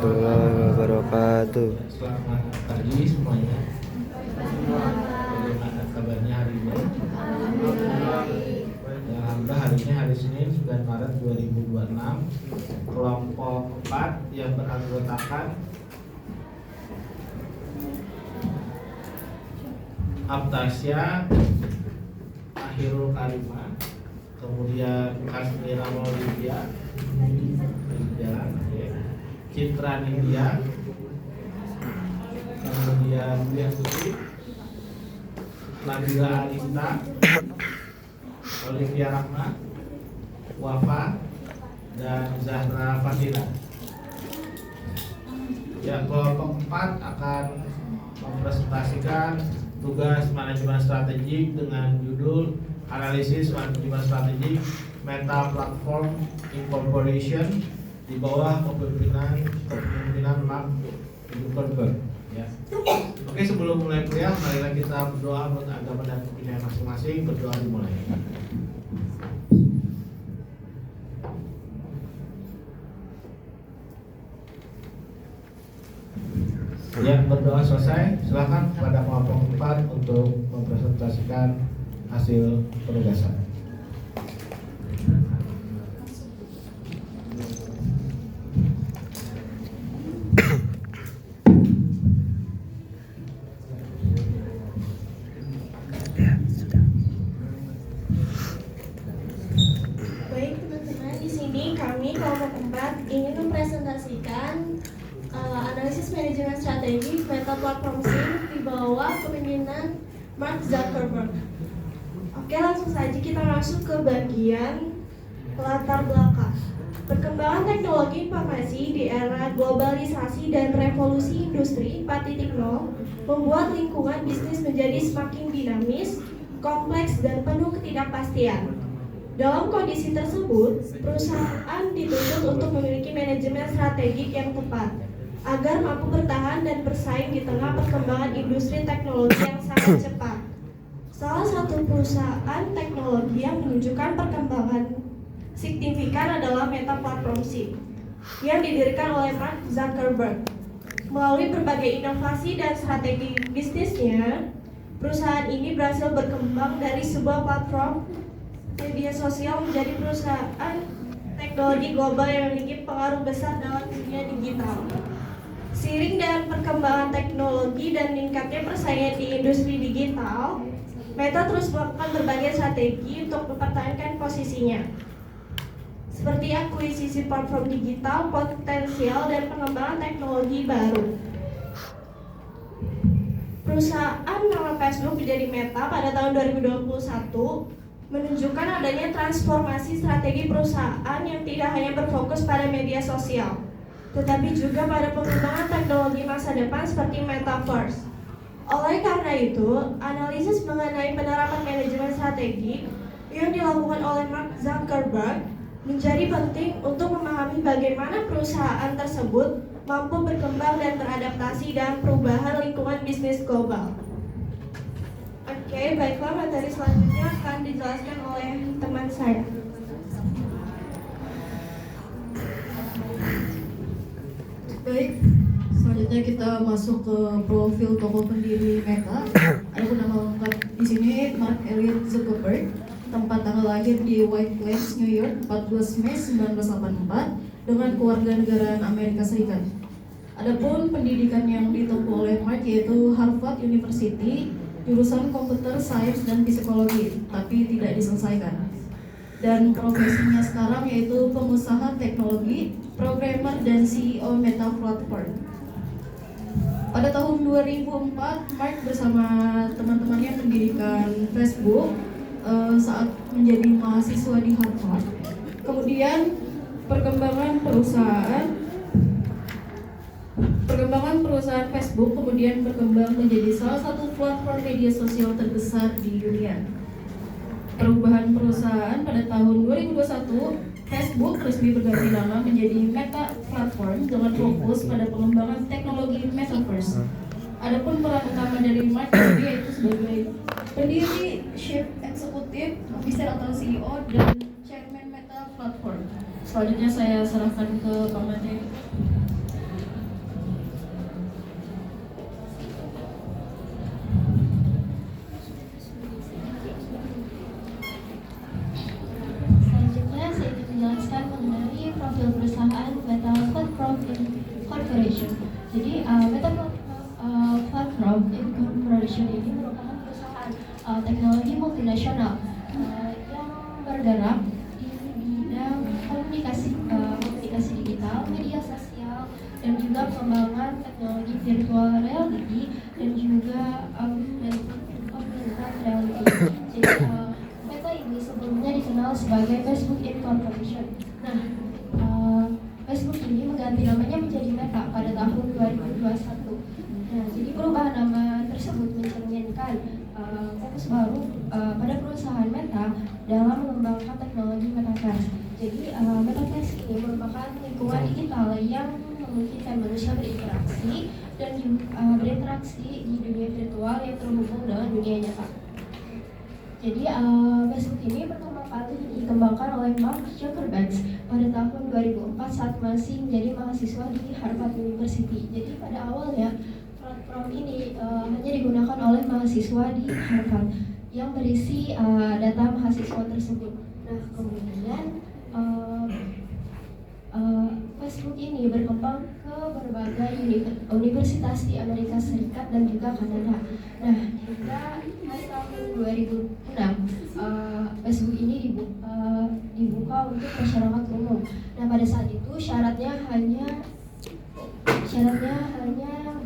warahmatullahi wabarakatuh. Selamat pagi semuanya. Bagaimana kabarnya hari ini? Alhamdulillah hari ini hari Senin 9 Maret 2026. Kelompok 4 yang beranggotakan Aptasya, Akhirul Karimah, kemudian Kasmira Maulidya, Citra Nindya, kemudian Buya Putri, Nabila Alista, Olivia Rahma, Wafa, dan Zahra Fatina. Ya, kelompok 4 akan mempresentasikan tugas manajemen strategik dengan judul analisis manajemen strategik Meta Platform Incorporation di bawah kepemimpinan Mark Zuckerberg. Ya. Oke, sebelum mulai kuliah, marilah kita berdoa menurut agama dan kepercayaan masing-masing. Berdoa dimulai. Ya, berdoa selesai. Silakan kepada kelompok 4 untuk mempresentasikan hasil penugasan. Baik teman-teman, di sini kami kelompok 4 ingin mempresentasikan analisis manajemen strategi Meta Platform di bawah kepemimpinan Mark Zuckerberg. Oke, langsung saja kita masuk ke bagian latar belakang. Perkembangan teknologi informasi di era globalisasi dan revolusi industri 4.0 membuat lingkungan bisnis menjadi semakin dinamis, kompleks, dan penuh ketidakpastian. Dalam kondisi tersebut, perusahaan dituntut untuk memiliki manajemen strategik yang tepat agar mampu bertahan dan bersaing di tengah perkembangan industri teknologi yang sangat cepat. Salah satu perusahaan teknologi yang menunjukkan perkembangan signifikan adalah Meta Platform yang didirikan oleh Mark Zuckerberg. Melalui berbagai inovasi dan strategi bisnisnya, perusahaan ini berhasil berkembang dari sebuah platform media sosial menjadi perusahaan teknologi global yang memiliki pengaruh besar dalam dunia digital. Seiring dengan perkembangan teknologi dan meningkatnya persaingan di industri digital, Meta terus melakukan berbagai strategi untuk mempertahankan posisinya, seperti akuisisi platform digital potensial dan pengembangan teknologi baru. Perusahaan nama Facebook menjadi Meta pada tahun 2021 menunjukkan adanya transformasi strategi perusahaan yang tidak hanya berfokus pada media sosial, tetapi juga pada pengembangan teknologi masa depan seperti Metaverse. Oleh karena itu, analisis mengenai penerapan manajemen strategi yang dilakukan oleh Mark Zuckerberg menjadi penting untuk memahami bagaimana perusahaan tersebut mampu berkembang dan beradaptasi dengan perubahan lingkungan bisnis global. Oke, baiklah, materi selanjutnya akan dijelaskan oleh teman saya. Baik, selanjutnya kita masuk ke profil tokoh pendiri Meta. Adapun nama lengkap di sini Mark Elliot Zuckerberg. Tempat tanggal lahir di White Plains, New York, 14 Mei 1984 dengan kewarganegaraan Amerika Serikat. Adapun pendidikan yang ditempuh oleh Mark yaitu Harvard University, jurusan Computer Science dan Psikologi, tapi tidak diselesaikan. Dan profesinya sekarang yaitu pengusaha teknologi, programmer, dan CEO Meta Platform. Pada tahun 2004, Mark bersama teman-temannya mendirikan Facebook saat menjadi mahasiswa di Harvard. Kemudian perkembangan perusahaan Facebook kemudian berkembang menjadi salah satu platform media sosial terbesar di dunia. Perubahan perusahaan pada tahun 2021, Facebook resmi berganti nama menjadi Meta Platform dengan fokus pada pengembangan teknologi Metaverse. Adapun peran utama dari Mark yaitu sebagai pendiri, Chief Executive Officer atau CEO dan Chairman Meta Platform. Selanjutnya saya serahkan ke Pak Materi. Jadi Meta Platform Incorporation ini merupakan perusahaan teknologi multinasional yang bergerak di bidang komunikasi digital, media sosial, dan juga pengembangan teknologi virtual reality dan juga augmented reality. Jadi Meta ini sebelumnya dikenal sebagai Facebook Incorporation. Nah, Facebook ini mengganti namanya menjadi Meta pada tahun 2021. Nah, jadi perubahan nama tersebut mencerminkan fokus baru pada perusahaan Meta dalam mengembangkan teknologi metaverse. Jadi metaverse ini merupakan lingkungan digital yang memungkinkan manusia berinteraksi di dunia virtual yang terhubung dengan dunia nyata. Jadi Facebook ini pertama kali dikembangkan oleh Mark Zuckerberg pada tahun 2004 saat masih menjadi mahasiswa di Harvard University. Jadi pada awalnya platform ini hanya digunakan oleh mahasiswa di Harvard yang berisi data mahasiswa tersebut. Nah, kemudian Facebook ini berkembang ke berbagai universitas di Amerika Serikat dan juga Kanada. Nah, hingga tahun 2006 Facebook ini dibuka untuk masyarakat umum. Nah, pada saat itu syaratnya hanya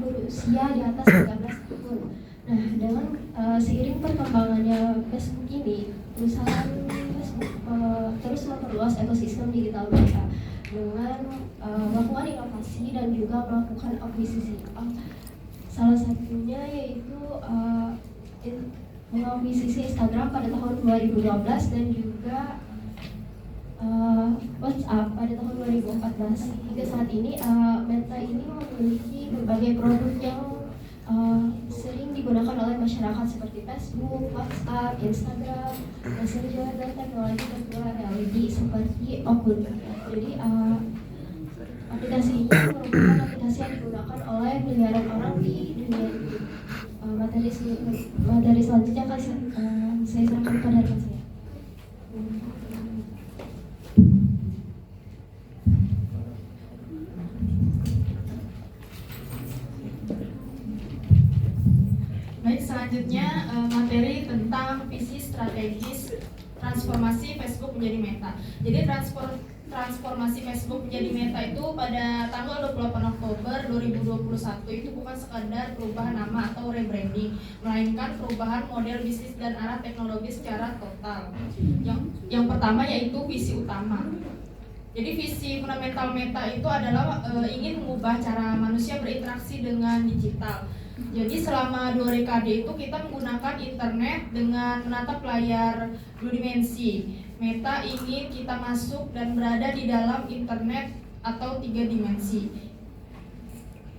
berusia di atas 13 tahun. Nah, dengan seiring perkembangannya Facebook ini, perusahaan Facebook terus memperluas ekosistem digital mereka dengan melakukan inovasi dan juga melakukan akuisisi. Salah satunya yaitu mengakuisisi Instagram pada tahun 2012 dan juga WhatsApp pada tahun 2014. Hingga saat ini Meta ini memiliki berbagai produk yang sering digunakan oleh masyarakat seperti Facebook, WhatsApp, Instagram, Messenger, dan teknologi virtual reality seperti Oculus. Jadi aplikasi ini merupakan aplikasi yang digunakan oleh miliaran orang di dunia ini. Materi selanjutnya akan saya serahkan kepada rekan saya. Baik, selanjutnya materi tentang visi strategis transformasi Facebook menjadi Meta. Jadi transformasi Facebook menjadi Meta itu pada tanggal 28 Oktober 2021 itu bukan sekadar perubahan nama atau rebranding, melainkan perubahan model bisnis dan arah teknologi secara total. Yang pertama yaitu visi utama. Jadi visi fundamental Meta itu adalah ingin mengubah cara manusia berinteraksi dengan digital. Jadi selama 2 dekade itu kita menggunakan internet dengan menatap layar 2 dimensi. Meta ingin kita masuk dan berada di dalam internet atau 3 dimensi.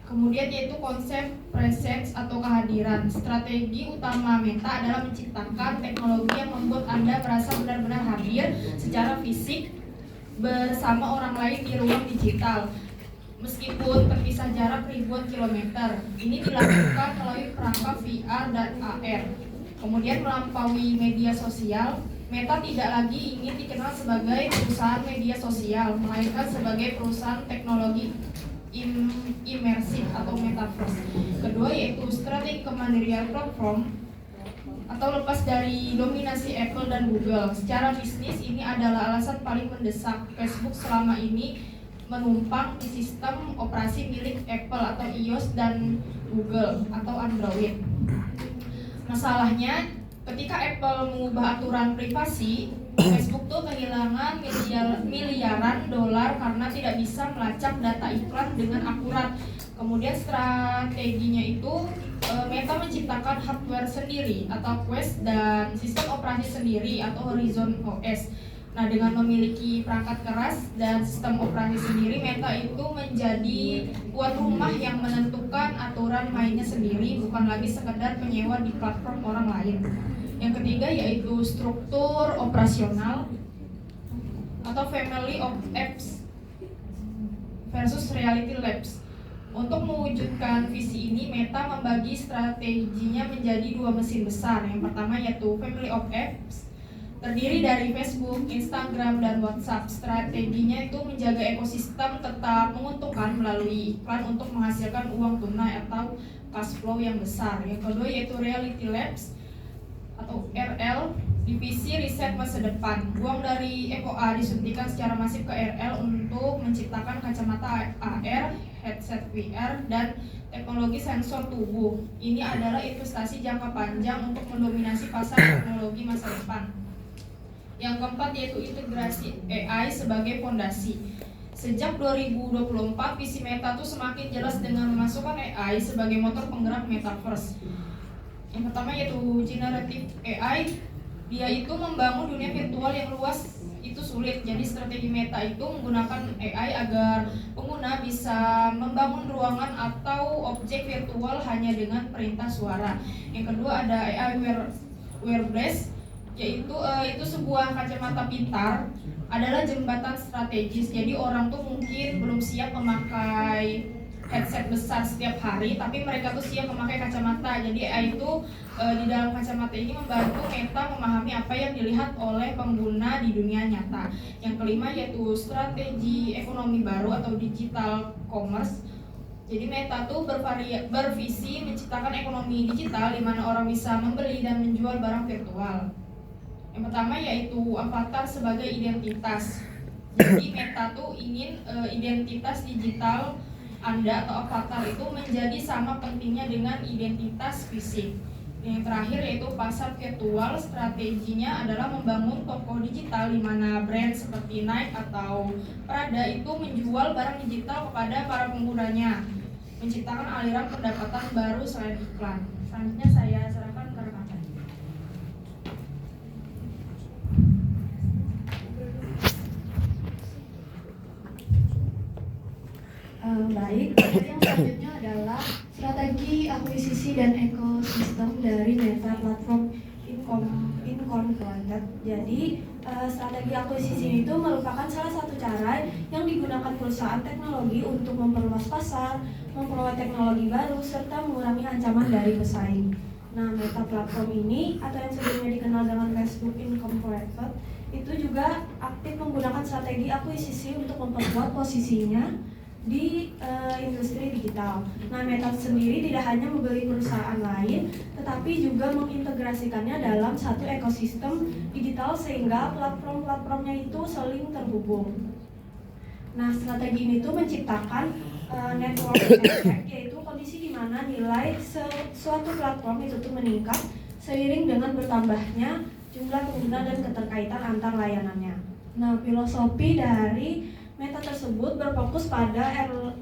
Kemudian yaitu konsep presence atau kehadiran. Strategi utama Meta adalah menciptakan teknologi yang membuat Anda merasa benar-benar hadir secara fisik bersama orang lain di ruang digital. Meskipun terpisah jarak ribuan kilometer, ini dilakukan melalui perangkat VR dan AR. Kemudian melampaui media sosial, Meta tidak lagi ingin dikenal sebagai perusahaan media sosial, melainkan sebagai perusahaan teknologi imersif atau metaverse. Kedua yaitu strategi kemandirian platform atau lepas dari dominasi Apple dan Google. Secara bisnis ini adalah alasan paling mendesak Facebook selama ini menumpang di sistem operasi milik Apple atau iOS dan Google atau Android. Masalahnya, ketika Apple mengubah aturan privasi, Facebook tuh kehilangan miliaran dolar karena tidak bisa melacak data iklan dengan akurat. Kemudian strateginya itu Meta menciptakan hardware sendiri atau Quest dan sistem operasi sendiri atau Horizon OS. Nah, dengan memiliki perangkat keras dan sistem operasi sendiri, Meta itu menjadi tuan rumah yang menentukan aturan mainnya sendiri, bukan lagi sekedar penyewa di platform orang lain. Yang ketiga yaitu struktur operasional atau family of apps versus reality labs. Untuk mewujudkan visi ini, Meta membagi strateginya menjadi 2 mesin besar. Yang pertama yaitu family of apps terdiri dari Facebook, Instagram, dan WhatsApp. Strateginya itu menjaga ekosistem tetap menguntungkan melalui iklan untuk menghasilkan uang tunai atau cash flow yang besar. Yang kedua yaitu Reality Labs atau RL, divisi riset masa depan. Uang dari ECOA disuntikan secara masif ke RL untuk menciptakan kacamata AR, headset VR, dan teknologi sensor tubuh. Ini adalah investasi jangka panjang untuk mendominasi pasar teknologi masa depan. Yang keempat yaitu integrasi AI sebagai fondasi. Sejak 2024, visi Meta tuh semakin jelas dengan memasukkan AI sebagai motor penggerak metaverse. Yang pertama yaitu generative AI. Dia itu membangun dunia virtual yang luas itu sulit. Jadi strategi Meta itu menggunakan AI agar pengguna bisa membangun ruangan atau objek virtual hanya dengan perintah suara. Yang kedua ada AI wearables, yaitu itu sebuah kacamata pintar, adalah jembatan strategis. Jadi orang tuh mungkin belum siap memakai headset besar setiap hari, tapi mereka tuh siap memakai kacamata. Jadi AI itu di dalam kacamata ini membantu Meta memahami apa yang dilihat oleh pengguna di dunia nyata. Yang kelima yaitu strategi ekonomi baru atau digital commerce. Jadi Meta tuh bervisi menciptakan ekonomi digital di mana orang bisa membeli dan menjual barang virtual. Yang pertama yaitu avatar sebagai identitas. Jadi Meta tuh ingin identitas digital Anda atau avatar itu menjadi sama pentingnya dengan identitas fisik. Yang terakhir yaitu pasar virtual. Strateginya adalah membangun toko digital di mana brand seperti Nike atau Prada itu menjual barang digital kepada para penggunanya, menciptakan aliran pendapatan baru selain iklan. Selanjutnya saya serahkan ke rekan. Baik, yang selanjutnya adalah strategi akuisisi dan ekosistem dari Meta Platform Incorporated. Jadi strategi akuisisi itu merupakan salah satu cara yang digunakan perusahaan teknologi untuk memperluas pasar, memperoleh teknologi baru, serta mengurangi ancaman dari pesaing. Nah, Meta Platform ini atau yang sebelumnya dikenal dengan Facebook Incorporated itu juga aktif menggunakan strategi akuisisi untuk memperkuat posisinya di industri digital. Nah, Meta sendiri tidak hanya membeli perusahaan lain, tetapi juga mengintegrasikannya dalam satu ekosistem digital sehingga platform-platformnya itu saling terhubung. Nah, strategi ini tuh menciptakan network effect, yaitu kondisi di mana nilai suatu platform itu tuh meningkat seiring dengan bertambahnya jumlah pengguna dan keterkaitan antar layanannya. Nah, filosofi dari Meta tersebut berfokus pada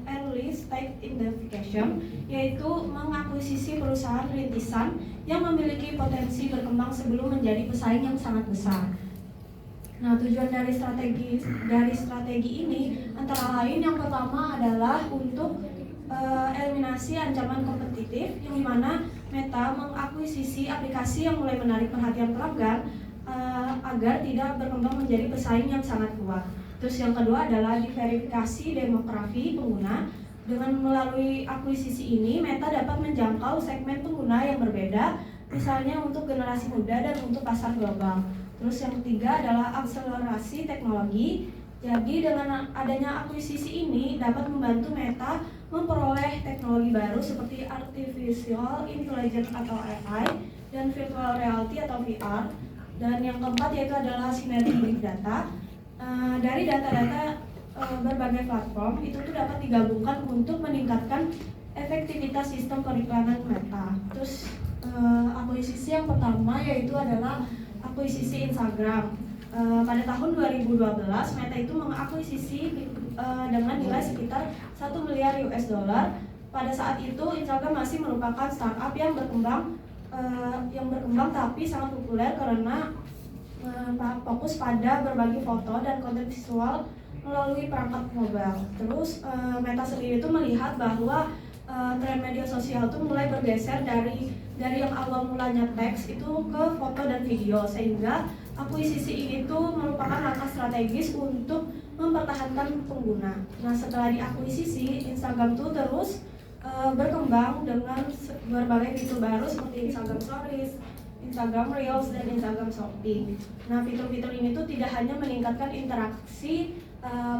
early stage identification, yaitu mengakuisisi perusahaan rintisan yang memiliki potensi berkembang sebelum menjadi pesaing yang sangat besar. Nah, tujuan dari strategi ini antara lain yang pertama adalah untuk eliminasi ancaman kompetitif, yang dimana Meta mengakuisisi aplikasi yang mulai menarik perhatian pelanggan agar tidak berkembang menjadi pesaing yang sangat kuat. Terus yang kedua adalah diverifikasi demografi pengguna. Dengan melalui akuisisi ini, Meta dapat menjangkau segmen pengguna yang berbeda, misalnya untuk generasi muda dan untuk pasar global. Terus yang ketiga adalah akselerasi teknologi. Jadi dengan adanya akuisisi ini dapat membantu Meta memperoleh teknologi baru seperti artificial intelligence atau AI dan virtual reality atau VR. Dan yang keempat yaitu adalah sinergi big data. Dari data-data berbagai platform itu tuh dapat digabungkan untuk meningkatkan efektivitas sistem periklanan Meta. Terus akuisisi yang pertama yaitu adalah akuisisi Instagram. Pada tahun 2012 Meta itu mengakuisisi dengan nilai sekitar 1 miliar US dollar. Pada saat itu Instagram masih merupakan startup yang berkembang tapi sangat populer karena fokus pada berbagi foto dan konten visual melalui perangkat mobile. Terus Meta sendiri itu melihat bahwa tren media sosial itu mulai bergeser dari yang awal mulanya teks itu ke foto dan video, sehingga akuisisi ini tuh merupakan langkah strategis untuk mempertahankan pengguna. Nah, setelah diakuisisi, Instagram tuh terus berkembang dengan berbagai fitur baru seperti Instagram Stories, Instagram Reels dan Instagram Shopping. Nah, fitur-fitur ini tuh tidak hanya meningkatkan interaksi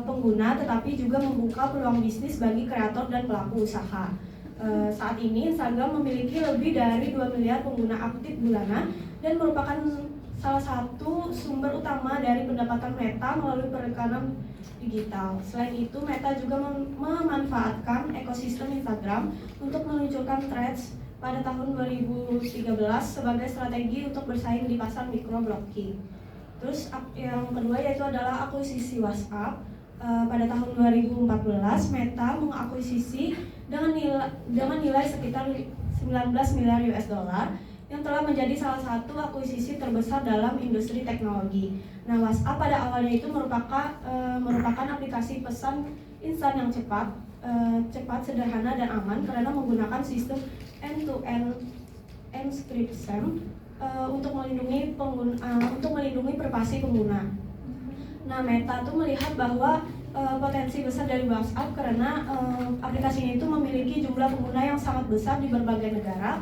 pengguna, tetapi juga membuka peluang bisnis bagi kreator dan pelaku usaha. Saat ini Instagram memiliki lebih dari 2 miliar pengguna aktif bulanan dan merupakan salah satu sumber utama dari pendapatan Meta melalui perikanan digital. Selain itu, Meta juga memanfaatkan ekosistem Instagram untuk meluncurkan Threads pada tahun 2013 sebagai strategi untuk bersaing di pasar microblocking. Terus yang kedua yaitu adalah akuisisi WhatsApp. Pada tahun 2014, Meta mengakuisisi dengan nilai sekitar 19 miliar US dollar yang telah menjadi salah satu akuisisi terbesar dalam industri teknologi. Nah, WhatsApp pada awalnya itu merupakan aplikasi pesan instan yang cepat, sederhana dan aman karena menggunakan sistem end-to-end encryption untuk melindungi privasi pengguna. Nah, Meta tuh melihat bahwa potensi besar dari WhatsApp karena aplikasi ini itu memiliki jumlah pengguna yang sangat besar di berbagai negara,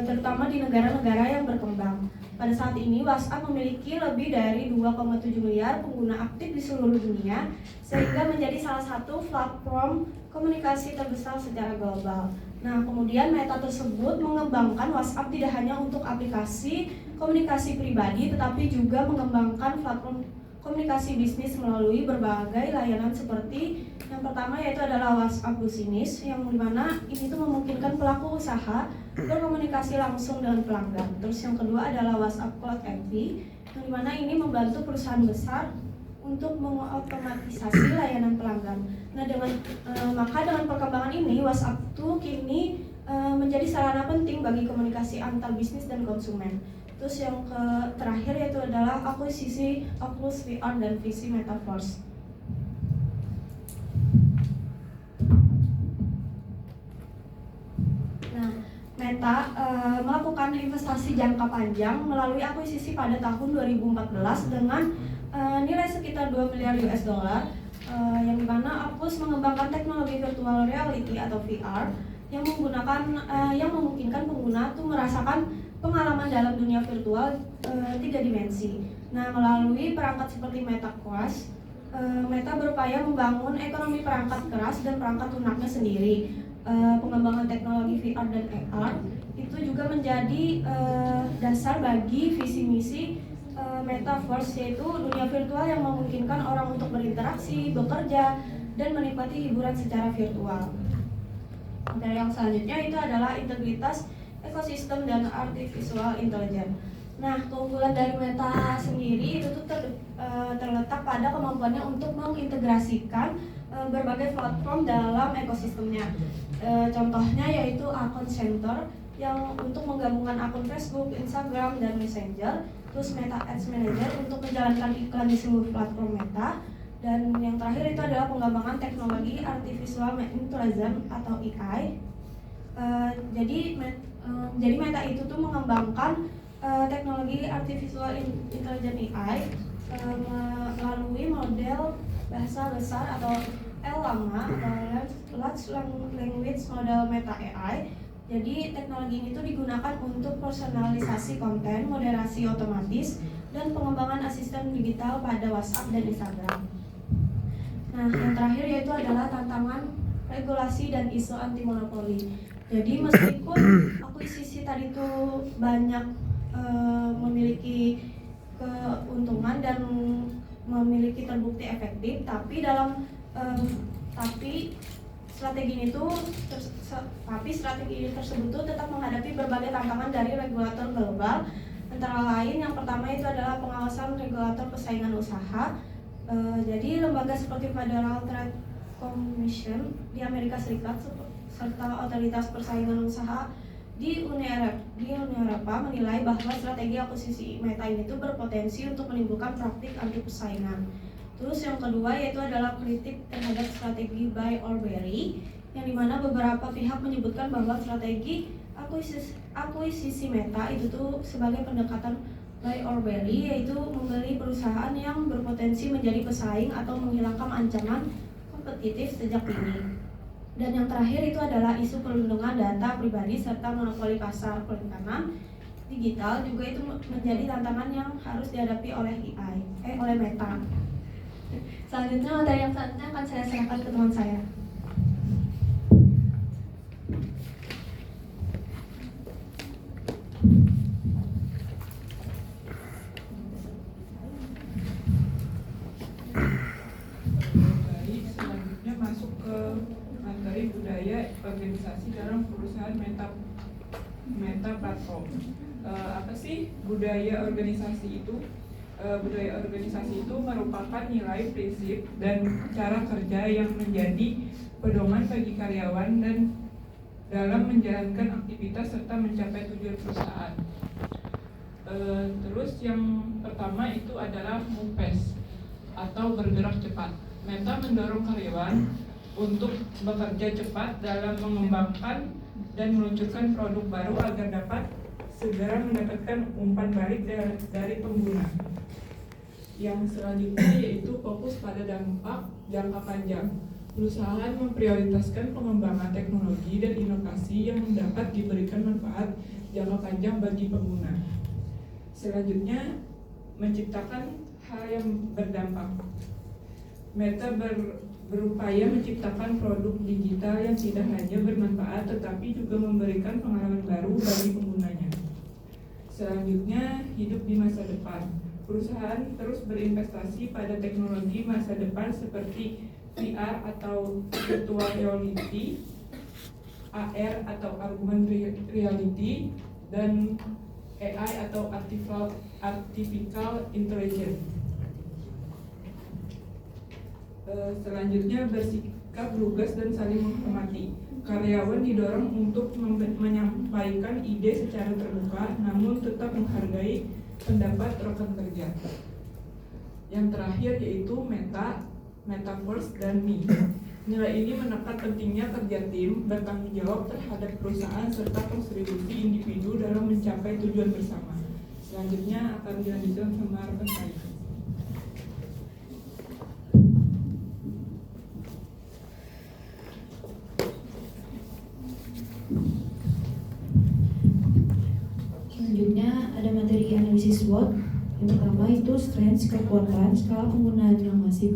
terutama di negara-negara yang berkembang. Pada saat ini WhatsApp memiliki lebih dari 2,7 miliar pengguna aktif di seluruh dunia, sehingga menjadi salah satu platform komunikasi terbesar secara global. Nah, kemudian Meta tersebut mengembangkan WhatsApp tidak hanya untuk aplikasi komunikasi pribadi, tetapi juga mengembangkan platform komunikasi bisnis melalui berbagai layanan seperti yang pertama yaitu adalah WhatsApp Business, yang dimana ini tuh memungkinkan pelaku usaha berkomunikasi langsung dengan pelanggan. Terus yang kedua adalah WhatsApp Cloud MV, yang dimana ini membantu perusahaan besar untuk mengotomatisasi layanan pelanggan. Nah, maka dengan perkembangan ini WhatsApp tuh kini menjadi sarana penting bagi komunikasi antar bisnis dan konsumen. Terus yang terakhir yaitu adalah akuisisi Oculus VR dan visi Metaverse. Nah, Meta melakukan investasi jangka panjang melalui akuisisi pada tahun 2014 dengan nilai sekitar 2 miliar US dollar, yang dimana Oculus mengembangkan teknologi virtual reality atau VR yang memungkinkan pengguna tuh merasakan pengalaman dalam dunia virtual 3 dimensi. Nah, melalui perangkat seperti Meta Quest, Meta berupaya membangun ekonomi perangkat keras dan perangkat lunaknya sendiri. Pengembangan teknologi VR dan AR itu juga menjadi dasar bagi visi misi Metaverse, yaitu dunia virtual yang memungkinkan orang untuk berinteraksi, bekerja, dan menikmati hiburan secara virtual. Dan yang selanjutnya itu adalah integritas ekosistem dan artificial intelligence. Nah, keunggulan dari Meta sendiri itu tuh terletak pada kemampuannya untuk mengintegrasikan berbagai platform dalam ekosistemnya. Contohnya yaitu akun center yang untuk menggabungkan akun Facebook, Instagram, dan Messenger. Terus Meta Ads Manager untuk menjalankan iklan di seluruh platform Meta. Dan yang terakhir itu adalah pengembangan teknologi artificial intelligence atau AI. Jadi Meta itu tuh mengembangkan teknologi artificial intelligence AI melalui model bahasa besar atau LLaMA atau Large Language Model Meta AI. Jadi teknologi ini tuh digunakan untuk personalisasi konten, moderasi otomatis, dan pengembangan asisten digital pada WhatsApp dan Instagram. Nah, yang terakhir yaitu adalah tantangan regulasi dan isu anti monopoli. Jadi meskipun akuisisi tadi itu banyak memiliki keuntungan dan memiliki terbukti efektif, tapi strategi ini tersebut tuh tetap menghadapi berbagai tantangan dari regulator global. Antara lain yang pertama itu adalah pengawasan regulator persaingan usaha. Jadi lembaga seperti Federal Trade Commission di Amerika Serikat serta otoritas persaingan usaha di Uni Eropa menilai bahwa strategi akuisisi Meta ini tuh berpotensi untuk menimbulkan praktik anti persaingan. Terus yang kedua yaitu adalah kritik terhadap strategi buy or bury, yang dimana beberapa pihak menyebutkan bahwa strategi akuisisi Meta itu tuh sebagai pendekatan buy or bury, yaitu membeli perusahaan yang berpotensi menjadi pesaing atau menghilangkan ancaman kompetitif sejak dini. Dan yang terakhir itu adalah isu perlindungan data pribadi serta monopoli pasar perikanan, digital juga itu menjadi tantangan yang harus dihadapi oleh oleh Meta. Selanjutnya materi yang selanjutnya akan saya serahkan ke teman saya. Baik, selanjutnya masuk ke materi budaya organisasi dalam perusahaan Meta Platform. Apa sih budaya organisasi itu? Budaya organisasi itu merupakan nilai, prinsip, dan cara kerja yang menjadi pedoman bagi karyawan dan dalam menjalankan aktivitas serta mencapai tujuan perusahaan. Terus yang pertama itu adalah move fast atau bergerak cepat. Meta mendorong karyawan untuk bekerja cepat dalam mengembangkan dan meluncurkan produk baru agar dapat segera mendapatkan umpan balik dari pengguna. Yang selanjutnya yaitu fokus pada dampak jangka panjang. Perusahaan memprioritaskan pengembangan teknologi dan inovasi yang dapat diberikan manfaat jangka panjang bagi pengguna. Selanjutnya, menciptakan hal yang berdampak. Meta berupaya menciptakan produk digital yang tidak hanya bermanfaat tetapi juga memberikan pengalaman baru bagi penggunanya. Selanjutnya, hidup di masa depan. Perusahaan terus berinvestasi pada teknologi masa depan seperti VR atau virtual reality, AR atau augmented reality, dan AI atau artificial intelligence. Selanjutnya, bersikap lugas dan saling menghormati. Karyawan didorong untuk menyampaikan ide secara terbuka, namun tetap menghargai pendapat rekan kerja. Yang terakhir yaitu Metaverse dan Me. Nilai ini menekan pentingnya kerja tim, bertanggung jawab terhadap perusahaan serta kontribusi individu dalam mencapai tujuan bersama. Selanjutnya akan dilanjutkan sama rekan saya. Selanjutnya ada materi analisis SWOT. Yang pertama itu strengths, kekuatan, skala penggunaan yang masif.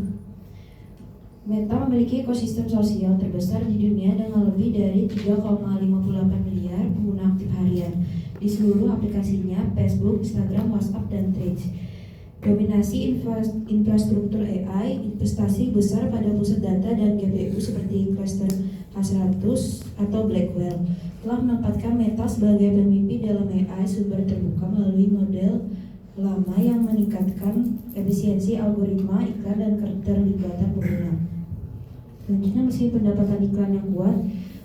Meta memiliki ekosistem sosial terbesar di dunia dengan lebih dari 3,58 miliar pengguna aktif harian di seluruh aplikasinya Facebook, Instagram, WhatsApp, dan Threads. Dominasi infrastruktur AI, investasi besar pada pusat data dan GPU seperti cluster H100 atau Blackwell telah menempatkan Meta sebagai pemimpin dalam AI sumber terbuka melalui model lama yang meningkatkan efisiensi algoritma iklan dan keterlibatan pengguna. Selanjutnya, meski pendapatan iklan yang kuat,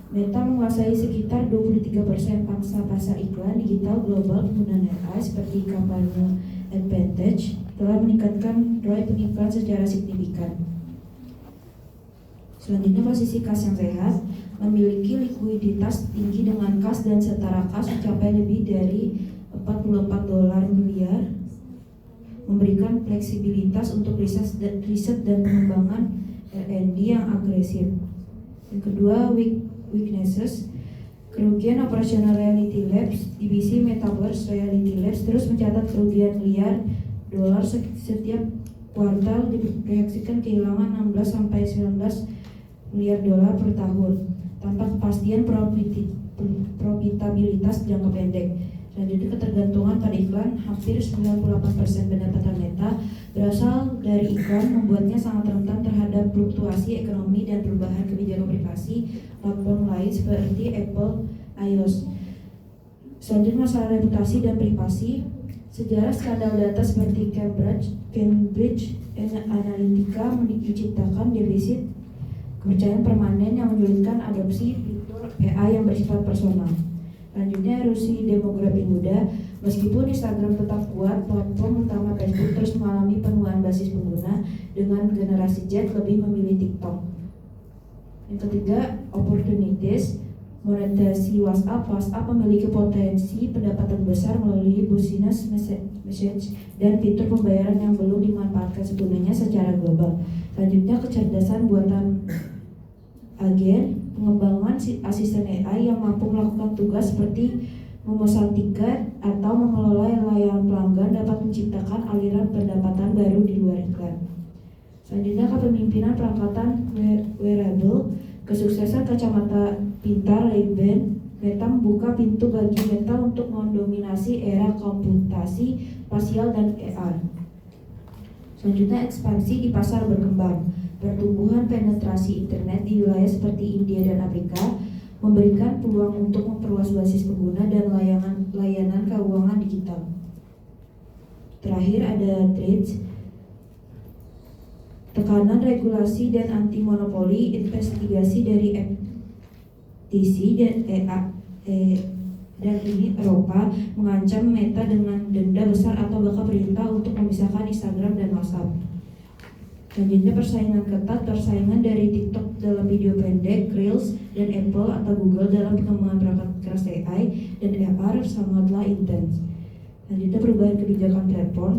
Meta menguasai sekitar 23% pangsa pasar iklan digital global. Penggunaan AI seperti kampanye advantage telah meningkatkan ROI pengiklan secara signifikan. Selanjutnya, posisi kas yang sehat, memiliki likuiditas tinggi dengan kas dan setara kas mencapai lebih dari $44 miliar, memberikan fleksibilitas untuk riset dan pengembangan R&D yang agresif. Yang kedua, weaknesses. Kerugian operasional Reality Labs, divisi Metaverse Reality Labs terus mencatat kerugian miliar dolar setiap kuartal, diproyeksikan kehilangan 16-19 miliar dolar per tahun tanpa kepastian profitabilitas jangka pendek. Selanjutnya, ketergantungan pada iklan. Hampir 98% pendapatan Meta berasal dari iklan, membuatnya sangat rentan terhadap fluktuasi ekonomi dan perubahan kebijakan privasi platform lain seperti Apple iOS. Selanjutnya, masalah reputasi dan privasi. Sejarah skandal data seperti Cambridge Analytica menciptakan defisit kepercayaan permanen yang menyulitkan adopsi fitur AI yang bersifat personal. Selanjutnya, erosi demografi muda. Meskipun Instagram tetap kuat, platform utama Facebook terus mengalami penurunan basis pengguna dengan generasi Z lebih memilih TikTok. Yang ketiga, opportunities. Monetisasi WhatsApp memiliki potensi pendapatan besar melalui business message dan fitur pembayaran yang belum dimanfaatkan sepenuhnya secara global. Selanjutnya, kecerdasan buatan agen. Pengembangan asisten AI yang mampu melakukan tugas seperti memesan tiket, atau mengelola layanan pelanggan dapat menciptakan aliran pendapatan baru di luar iklan. Selanjutnya, kepemimpinan perangkatan wearable, kesuksesan kacamata pintar Ray-Ban. Meta membuka pintu bagi Meta untuk mendominasi era komputasi spasial dan AR. Selanjutnya, ekspansi di pasar berkembang. Pertumbuhan penetrasi internet di wilayah seperti India dan Afrika memberikan peluang untuk memperluas basis pengguna dan layanan keuangan digital. Terakhir ada trade, tekanan regulasi dan anti monopoli, investigasi dari FTC dan Eropa mengancam Meta dengan denda besar atau bahkan perintah untuk memisahkan Instagram dan WhatsApp. Selanjutnya, persaingan ketat, persaingan dari TikTok dalam video pendek, Reels, dan Apple atau Google dalam pengembangan perangkat keras AI dan AR sangatlah intens. Selanjutnya, perubahan kebijakan platform,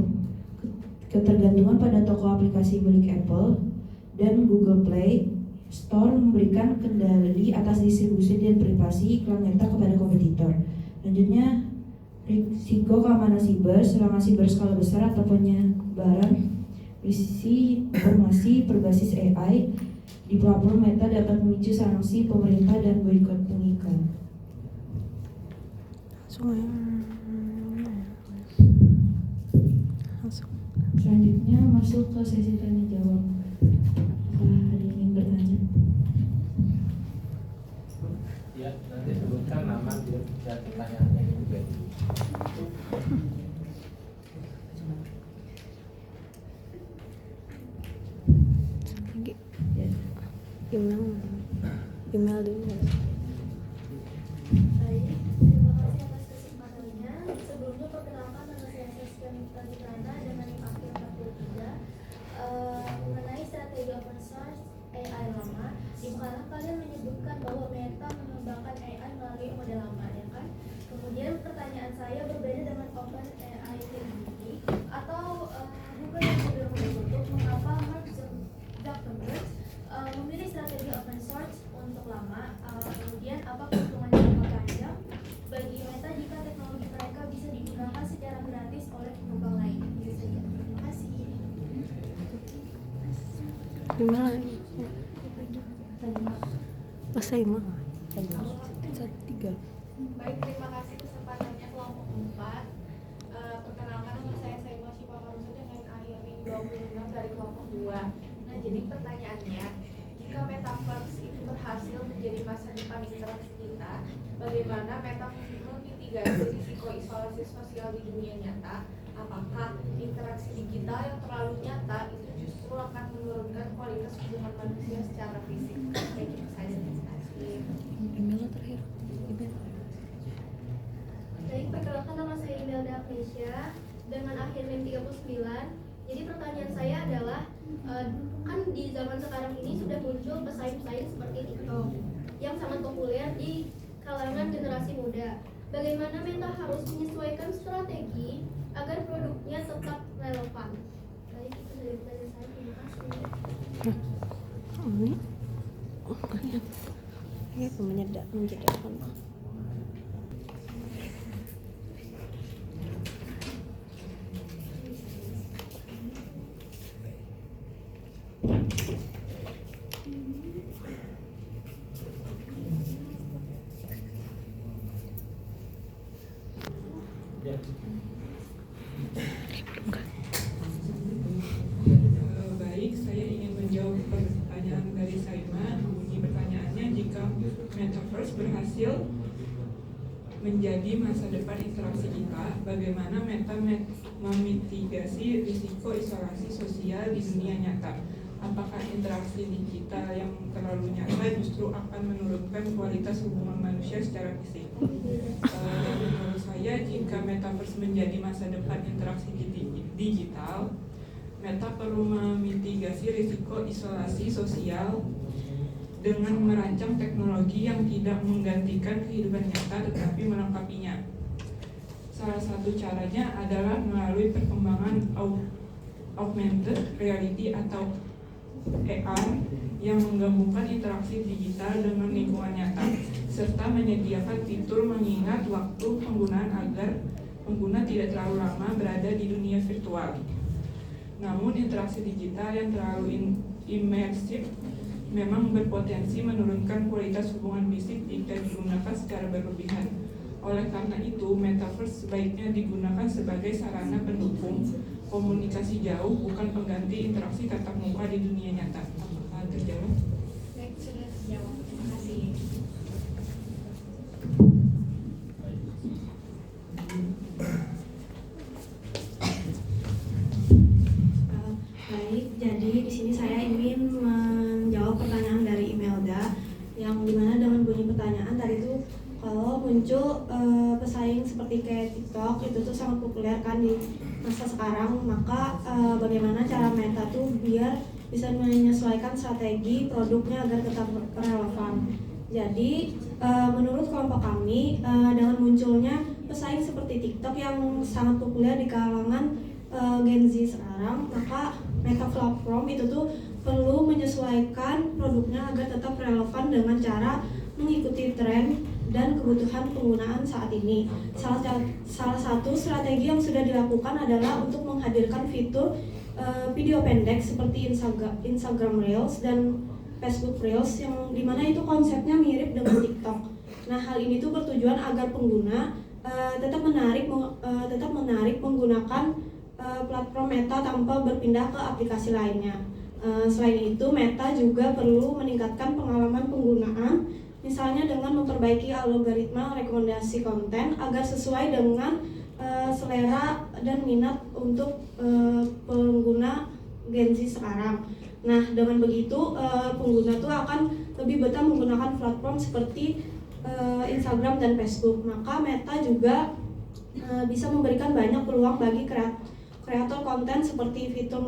ketergantungan pada toko aplikasi milik Apple dan Google Play Store memberikan kendali atas distribusi dan privasi iklan Meta kepada kompetitor. Selanjutnya, risiko keamanan siber, serangan siber skala besar atau penyebaran isi informasi berbasis AI di platform Meta dapat memicu sanksi pemerintah dan boikot pengiklan. Selanjutnya masuk ke sesi tanya jawab. Apakah ada yang ingin bertanya? Ya, nanti sebutkan nama dan pertanyaannya juga. Email dulu. Baik, terima kasih atas kesempatannya. Sebelumnya perkenalkan nama saya Saskia Miftahana dengan aktif 43 mengenai strategi open source AI lama. Di mana kalian menyebutkan bahwa Meta mengembangkan AI melalui model lama, ya kan? Kemudian pertanyaan saya berbeda dengan Open AI Technology atau Google yang sudah menutup, mengapa Mark Zuckerberg memilih strategi open source untuk lama, kemudian apa keuntungan jangka panjang bagi Meta jika teknologi mereka bisa digunakan secara gratis oleh pengembang lain? Itu saja. Terima kasih. Baik, terima kasih kesempatannya kelompok 4. Perkenalkan nama saya Saima Syifa Marusa dengan IMI 26 dari kelompok 2. Nah, jadi pertanyaannya, jika Metaverse itu berhasil menjadi masa depan interaksi kita, bagaimana Meta memitigasi risiko isolasi sosial di dunia nyata? Apakah interaksi digital yang terlalu nyata itu justru akan menurunkan kualitas hubungan manusia secara fisik? Kayak gitu saja. Terima kasih. Baik, perkenalkan nama saya Imelda Agnesia dengan akhir NIM 39. Jadi pertanyaan saya adalah, kan di zaman sekarang ini sudah muncul pesaing-pesaing seperti TikTok yang sangat populer di kalangan generasi muda. Bagaimana Meta harus menyesuaikan strategi agar produknya tetap relevan? Baik, itu dari pertanyaan saya. Terima kasih. Ya, menjelaskan. Baik, saya ingin menjawab pertanyaan dari Saima. Bunyi pertanyaannya, jika Metaverse berhasil menjadi masa depan interaksi kita, bagaimana Meta memitigasi risiko isolasi sosial di dunia nyata? Apakah interaksi digital yang terlalu nyata justru akan menurunkan kualitas hubungan manusia secara fisik? Menurut saya, jika Metaverse menjadi masa depan interaksi digital, Meta perlu memitigasi risiko isolasi sosial dengan merancang teknologi yang tidak menggantikan kehidupan nyata tetapi melengkapinya. Salah satu caranya adalah melalui perkembangan augmented reality atau AR yang menggabungkan interaksi digital dengan lingkungan nyata, serta menyediakan fitur mengingat waktu penggunaan agar pengguna tidak terlalu lama berada di dunia virtual. Namun interaksi digital yang terlalu imersif memang berpotensi menurunkan kualitas hubungan fisik jika digunakan secara berlebihan. Oleh karena itu, metaverse sebaiknya digunakan sebagai sarana pendukung komunikasi jauh, bukan pengganti interaksi tatap muka di dunia nyata. Apakah terjawab? Baik, sudah terjawab. Terima kasih. Baik, jadi di sini saya ingin menjawab pertanyaan dari Imelda yang dimana dengan bunyi pertanyaan tadi itu kalau muncul pesaing seperti kayak TikTok itu tuh sangat populer kan di masa sekarang, maka bagaimana cara Meta tuh biar bisa menyesuaikan strategi produknya agar tetap relevan. Jadi menurut kelompok kami dengan munculnya pesaing seperti TikTok yang sangat populer di kalangan Gen Z sekarang, maka Meta platform itu tuh perlu menyesuaikan produknya agar tetap relevan dengan cara mengikuti tren dan kebutuhan penggunaan saat ini. Salah satu strategi yang sudah dilakukan adalah untuk menghadirkan fitur video pendek seperti Instagram Reels dan Facebook Reels yang dimana itu konsepnya mirip dengan TikTok. Nah, hal ini tuh bertujuan agar pengguna tetap menarik menggunakan platform Meta tanpa berpindah ke aplikasi lainnya. Selain itu, Meta juga perlu meningkatkan pengalaman penggunaan, misalnya dengan memperbaiki algoritma rekomendasi konten agar sesuai dengan selera dan minat untuk pengguna Gen Z sekarang. Nah, dengan begitu pengguna tuh akan lebih betah menggunakan platform seperti Instagram dan Facebook. Maka Meta juga bisa memberikan banyak peluang bagi kreator konten seperti fitur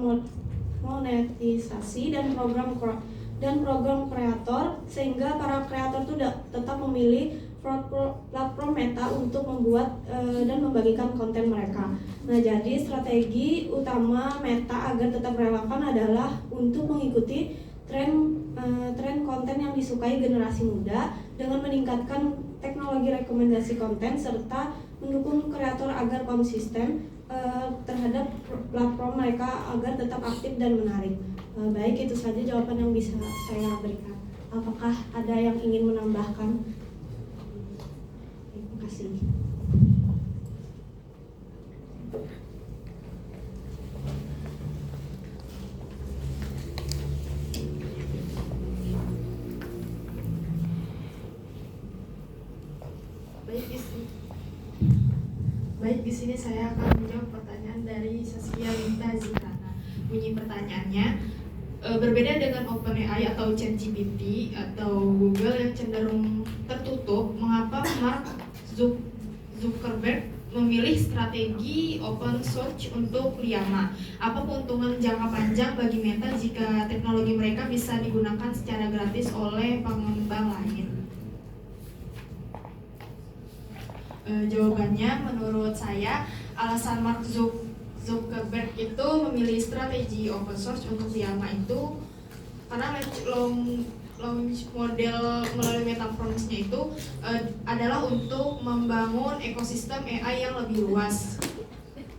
monetisasi dan program kreator, sehingga para kreator itu tetap memilih platform Meta untuk membuat dan membagikan konten mereka. Nah, jadi strategi utama Meta agar tetap relevan adalah untuk mengikuti tren konten yang disukai generasi muda dengan meningkatkan teknologi rekomendasi konten serta mendukung kreator agar konsisten terhadap platform mereka agar tetap aktif dan menarik. Baik, itu saja jawaban yang bisa saya berikan. Apakah ada yang ingin menambahkan? Terima kasih. Baik, di sini saya akan menjawab pertanyaan dari Saskia Linta Zitana. Bunyi pertanyaannya, berbeda dengan OpenAI atau ChatGPT atau Google yang cenderung tertutup, mengapa Mark Zuckerberg memilih strategi open source untuk Llama? Apa keuntungan jangka panjang bagi Meta jika teknologi mereka bisa digunakan secara gratis oleh pengembang lain? Jawabannya, menurut saya alasan Mark Zuckerberg itu memilih strategi open source untuk Llama itu karena launch model melalui Metaverse-nya itu adalah untuk membangun ekosistem AI yang lebih luas.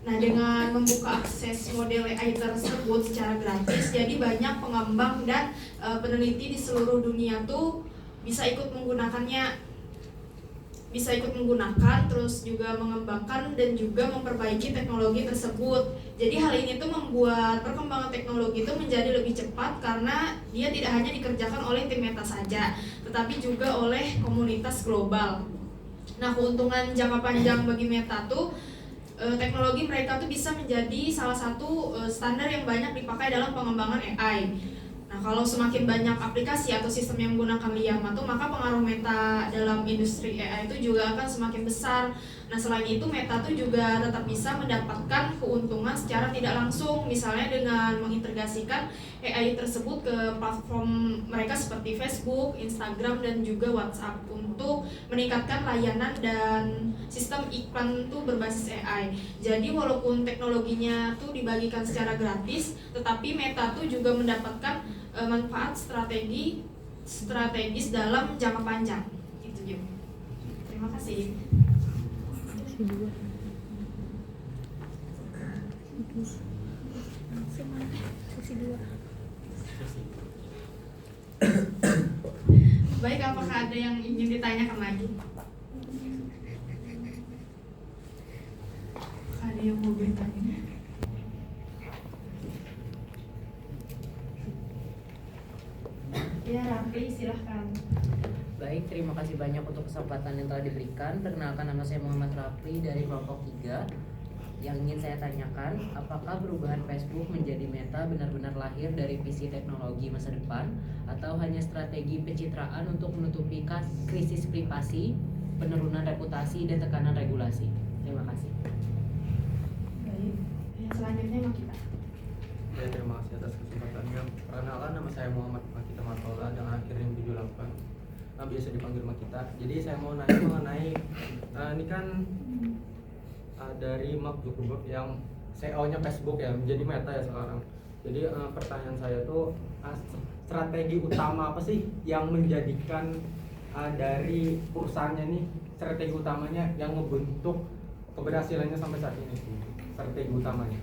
Nah, dengan membuka akses model AI tersebut secara gratis, jadi banyak pengembang dan peneliti di seluruh dunia tuh bisa ikut menggunakan, terus juga mengembangkan dan juga memperbaiki teknologi tersebut. Jadi hal ini tuh membuat perkembangan teknologi itu menjadi lebih cepat karena dia tidak hanya dikerjakan oleh tim Meta saja, tetapi juga oleh komunitas global. Nah, keuntungan jangka panjang bagi Meta tuh teknologi mereka tuh bisa menjadi salah satu standar yang banyak dipakai dalam pengembangan AI. Nah, kalau semakin banyak aplikasi atau sistem yang menggunakan Llama tuh, maka pengaruh Meta dalam industri AI itu juga akan semakin besar. Nah, selain itu Meta tuh juga tetap bisa mendapatkan keuntungan secara tidak langsung, misalnya dengan mengintegrasikan AI tersebut ke platform mereka seperti Facebook, Instagram, dan juga WhatsApp untuk meningkatkan layanan dan sistem iklan tuh berbasis AI. Jadi walaupun teknologinya tuh dibagikan secara gratis, tetapi Meta tuh juga mendapatkan manfaat strategis dalam jangka panjang. Itu Jum. Terima kasih. Baik, apakah ada yang ingin ditanyakan lagi? Ada yang mau bertanya? Ya, Rafli, silahkan. Baik, terima kasih banyak untuk kesempatan yang telah diberikan. Perkenalkan, nama saya Muhammad Rafli dari kelompok 3. Yang ingin saya tanyakan, apakah perubahan Facebook menjadi Meta benar-benar lahir dari visi teknologi masa depan atau hanya strategi pencitraan untuk menutupi krisis privasi, penurunan reputasi, dan tekanan regulasi? Terima kasih. Baik, yang selanjutnya Makita. Ya, terima kasih atas kesempatannya. Perkenalkan, nama saya Muhammad Makita Matola dengan akhir NIM 78. Biasa dipanggil Makita. Jadi saya mau nanya mengenai ini kan dari Mark Zuckerberg yang CEO-nya Facebook ya menjadi Meta ya sekarang. Jadi pertanyaan saya tuh strategi utama apa sih yang menjadikan dari perusahaannya nih, strategi utamanya yang membentuk keberhasilannya sampai saat ini, strategi utamanya.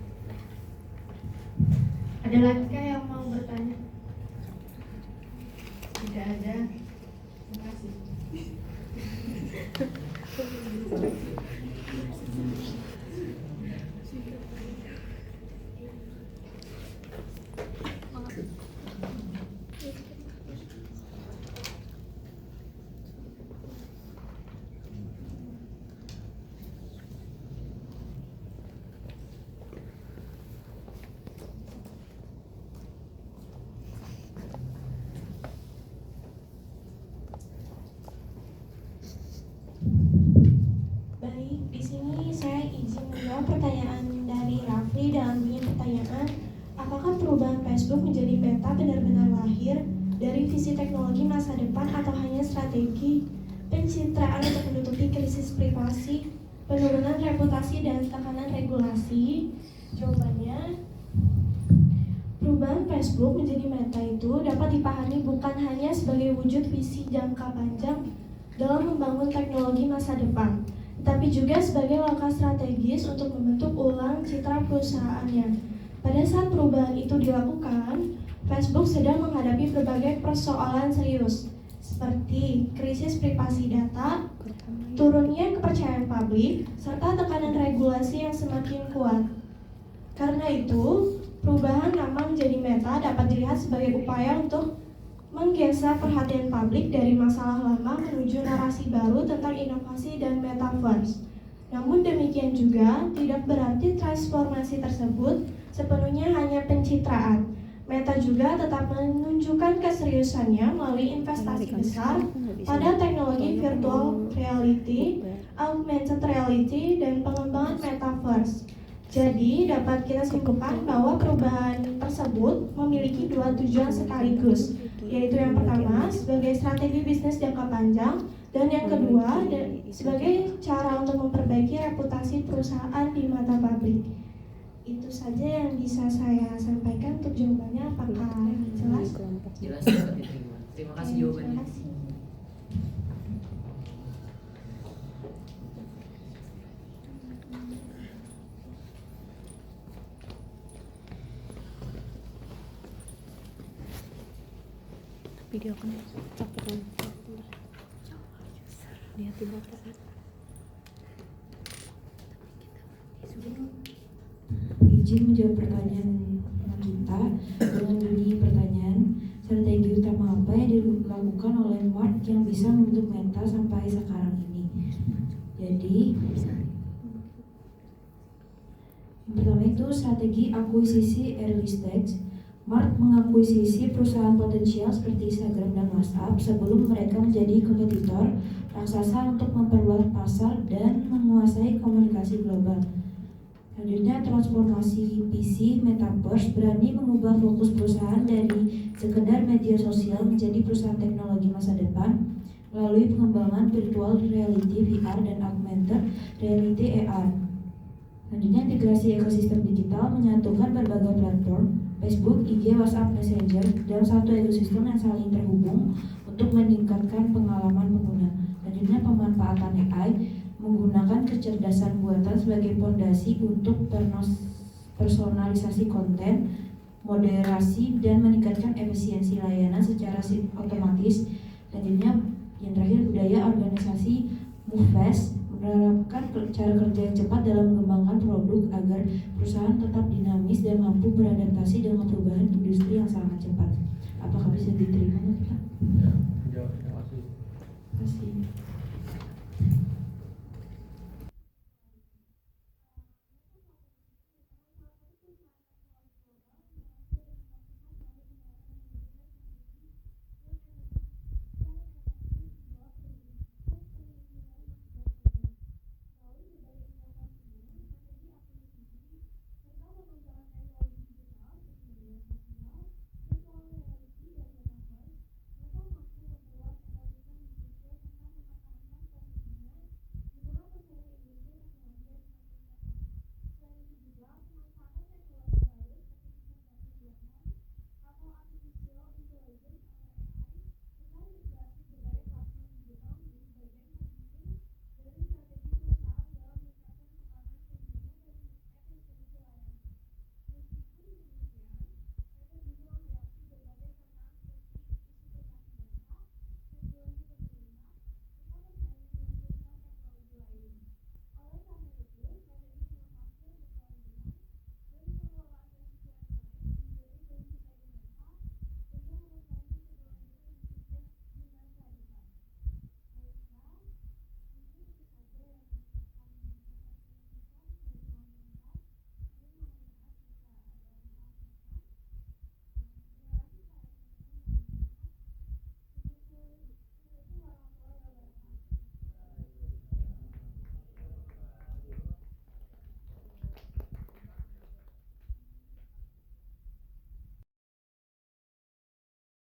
Ada lagi kah yang mau bertanya? Tidak ada. Terima kasih. Baik, di sini saya izin menjawab pertanyaan dari Rafli dalam bunyi pertanyaan, apakah perubahan Facebook menjadi Meta benar-benar lahir dari visi teknologi masa depan atau hanya strategi pencitraan untuk menutupi krisis privasi, penurunan reputasi, dan tekanan regulasi? Jawabannya, perubahan Facebook menjadi Meta itu dapat dipahami bukan hanya sebagai wujud visi jangka panjang dalam membangun teknologi masa depan, tetapi juga sebagai langkah strategis untuk membentuk ulang citra perusahaannya. Pada saat perubahan itu dilakukan, Facebook sedang menghadapi berbagai persoalan serius, seperti krisis privasi data, turunnya kepercayaan publik, serta tekanan regulasi yang semakin kuat. Karena itu, perubahan nama menjadi Meta dapat dilihat sebagai upaya untuk menggeser perhatian publik dari masalah lama menuju narasi baru tentang inovasi dan metaverse. Namun demikian juga tidak berarti transformasi tersebut sepenuhnya hanya pencitraan. Meta juga tetap menunjukkan keseriusannya melalui investasi besar pada teknologi virtual reality, augmented reality, dan pengembangan metaverse. Jadi dapat kita simpulkan bahwa perubahan tersebut memiliki dua tujuan sekaligus, yaitu yang pertama sebagai strategi bisnis jangka panjang, dan yang kedua sebagai cara untuk memperbaiki reputasi perusahaan di mata publik. Itu saja yang bisa saya sampaikan. Untuk jawabannya apakah jelas? Jelas, dapat diterima. Terima kasih jawabannya. Video kan capek lihat di belakang. Izin menjawab pertanyaan kita dengan bunyi pertanyaan, strategi utama apa yang dilakukan oleh Mark yang bisa membentuk Meta sampai sekarang ini? Jadi yang pertama itu strategi akuisisi early stage. Mark mengakuisisi perusahaan potensial seperti Instagram dan WhatsApp sebelum mereka menjadi kompetitor raksasa untuk memperluas pasar dan menguasai komunikasi global. Selanjutnya, transformasi PC Metaverse berani mengubah fokus perusahaan dari sekedar media sosial menjadi perusahaan teknologi masa depan melalui pengembangan virtual reality VR dan augmented reality AR. Selanjutnya, integrasi ekosistem digital menyatukan berbagai platform Facebook, IG, WhatsApp, Messenger dalam satu ekosistem yang saling terhubung untuk meningkatkan pengalaman pengguna. Selanjutnya, pemanfaatan AI menggunakan kecerdasan buatan sebagai fondasi untuk personalisasi konten, moderasi, dan meningkatkan efisiensi layanan secara otomatis. Selanjutnya, yang terakhir, budaya organisasi MoveFast menerapkan cara kerja yang cepat dalam mengembangkan produk agar perusahaan tetap dinamis dan mampu beradaptasi dengan perubahan industri yang sangat cepat. Apakah bisa diterima, Pak? Ya, terima kasih. Terima kasih.